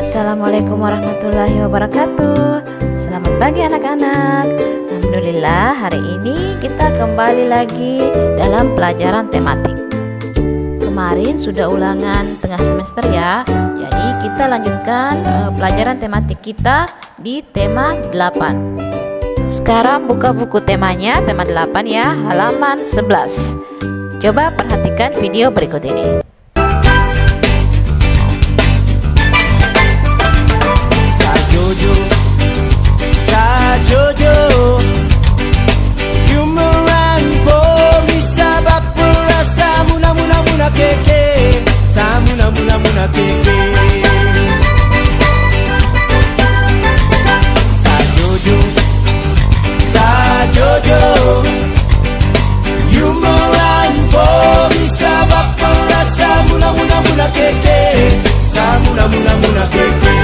Assalamualaikum warahmatullahi wabarakatuh. Selamat pagi anak-anak. Alhamdulillah, hari ini kita kembali lagi dalam pelajaran tematik. Kemarin sudah ulangan tengah semester ya. Jadi kita lanjutkan pelajaran tematik kita di tema 8. Sekarang buka buku temanya, tema 8 ya, halaman 11. Coba perhatikan video berikut ini. Jojo Yumeran po bisa bapura samuna muna muna keke samuna muna muna keke Sajojo Yumeran po bisa bapura samuna muna muna keke samuna muna muna keke.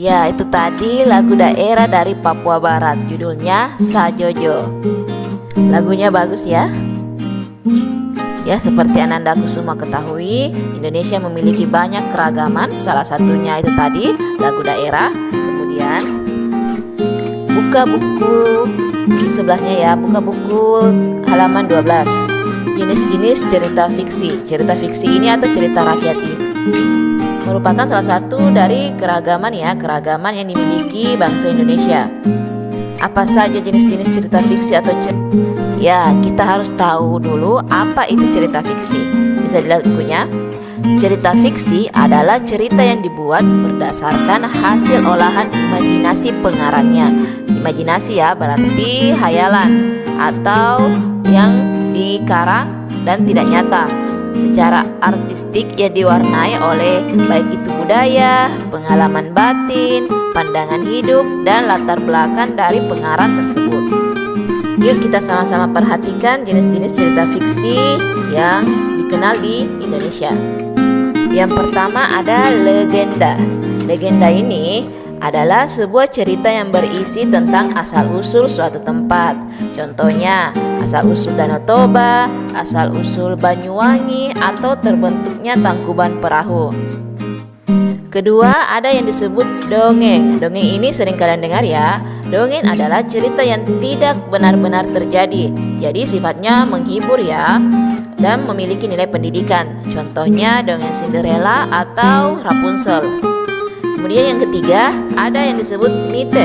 Ya, itu tadi lagu daerah dari Papua Barat, judulnya Sajojo. Lagunya bagus ya. Ya, seperti Anandaku semua ketahui, Indonesia memiliki banyak keragaman. Salah satunya itu tadi lagu daerah. Kemudian buka buku di sebelahnya ya, buka buku halaman 12. Jenis-jenis cerita fiksi. Cerita fiksi ini atau cerita rakyat ini merupakan salah satu dari keragaman yang dimiliki bangsa Indonesia. Apa saja jenis-jenis cerita fiksi atau ya, kita harus tahu dulu apa itu cerita fiksi. Bisa dilihat bukunya. Cerita fiksi adalah cerita yang dibuat berdasarkan hasil olahan imajinasi pengarangnya. Imajinasi ya, berarti hayalan atau yang dikarang dan tidak nyata. Secara artistik yang diwarnai oleh baik itu budaya, pengalaman batin, pandangan hidup, dan latar belakang dari pengarang tersebut. Yuk kita sama-sama perhatikan jenis-jenis cerita fiksi yang dikenal di Indonesia. Yang pertama ada legenda. Legenda ini adalah sebuah cerita yang berisi tentang asal-usul suatu tempat. Contohnya, asal-usul Danau Toba, asal-usul Banyuwangi, atau terbentuknya Tangkuban Perahu. Kedua, ada yang disebut dongeng. Dongeng ini sering kalian dengar ya. Dongeng adalah cerita yang tidak benar-benar terjadi. Jadi sifatnya menghibur ya, dan memiliki nilai pendidikan. Contohnya dongeng Cinderella atau Rapunzel. Kemudian yang ketiga, ada yang disebut mite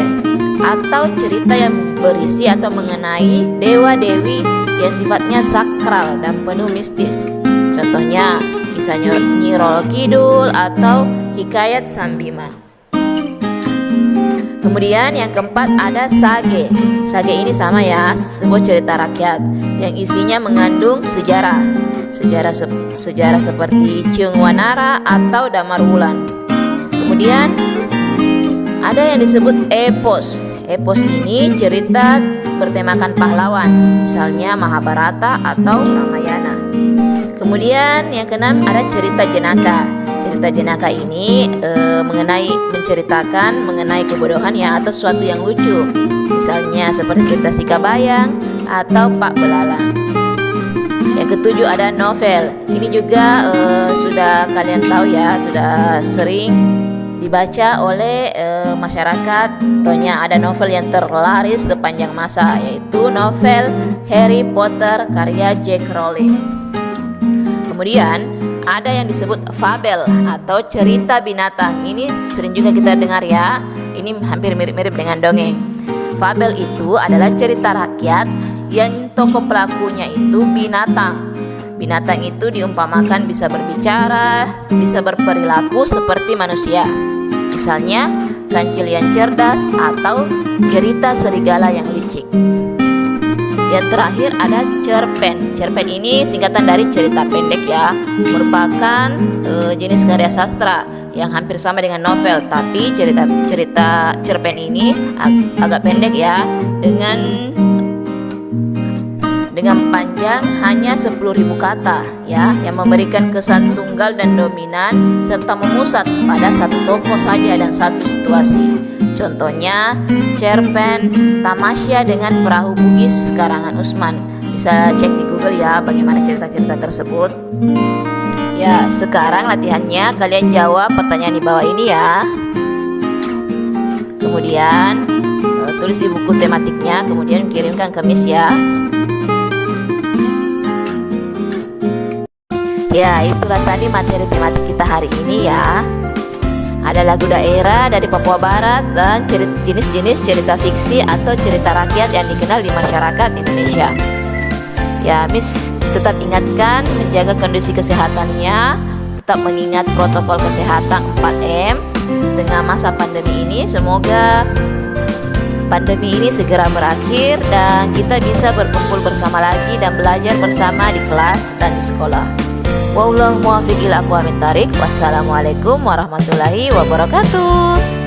atau cerita yang berisi atau mengenai dewa-dewi yang sifatnya sakral dan penuh mistis. Contohnya kisah Nyi Roro Kidul atau Hikayat Sang Bima. Kemudian yang keempat ada sage. Sage ini sama ya, sebuah cerita rakyat yang isinya mengandung sejarah seperti Ciung Wanara atau Damar Wulan. Kemudian ada yang disebut epos. Epos ini cerita bertemakan pahlawan, misalnya Mahabharata atau Ramayana. Kemudian yang keenam ada cerita jenaka. Cerita jenaka ini menceritakan mengenai kebodohan ya atau sesuatu yang lucu, misalnya seperti cerita Si Kabayang atau Pak Belalang. Yang ketujuh ada novel. Ini juga sudah kalian tahu ya, sudah sering dibaca oleh masyarakat. Contohnya ada novel yang terlaris sepanjang masa, yaitu novel Harry Potter karya J.K. Rowling. Kemudian ada yang disebut fabel atau cerita binatang. Ini sering juga kita dengar ya. Ini hampir mirip-mirip dengan dongeng. Fabel itu adalah cerita rakyat yang tokoh pelakunya itu binatang. Binatang itu diumpamakan bisa berbicara, bisa berperilaku seperti manusia. Misalnya kancil yang cerdas atau cerita serigala yang licik. Yang terakhir ada cerpen. Cerpen ini singkatan dari cerita pendek ya, merupakan jenis karya sastra yang hampir sama dengan novel, tapi cerita cerpen ini agak pendek ya, dengan panjang hanya 10.000 kata ya, yang memberikan kesan tunggal dan dominan serta memusat pada satu tokoh saja dan satu situasi. Contohnya cerpen Tamasya dengan Perahu Bugis karangan Usman. Bisa cek di Google ya bagaimana cerita-cerita tersebut. Ya, sekarang latihannya kalian jawab pertanyaan di bawah ini ya. Kemudian tulis di buku tematiknya, kemudian kirimkan ke Miss ya. Ya, itulah tadi materi tematik kita hari ini ya. Ada lagu daerah dari Papua Barat dan jenis-jenis cerita fiksi atau cerita rakyat yang dikenal di masyarakat Indonesia. Ya, Miss tetap ingatkan menjaga kondisi kesehatannya, tetap mengingat protokol kesehatan 4M di tengah masa pandemi ini. Semoga pandemi ini segera berakhir dan kita bisa berkumpul bersama lagi dan belajar bersama di kelas dan di sekolah. Wallahu muwaffiq ila aqwamit thariq. Wassalamualaikum warahmatullahi wabarakatuh.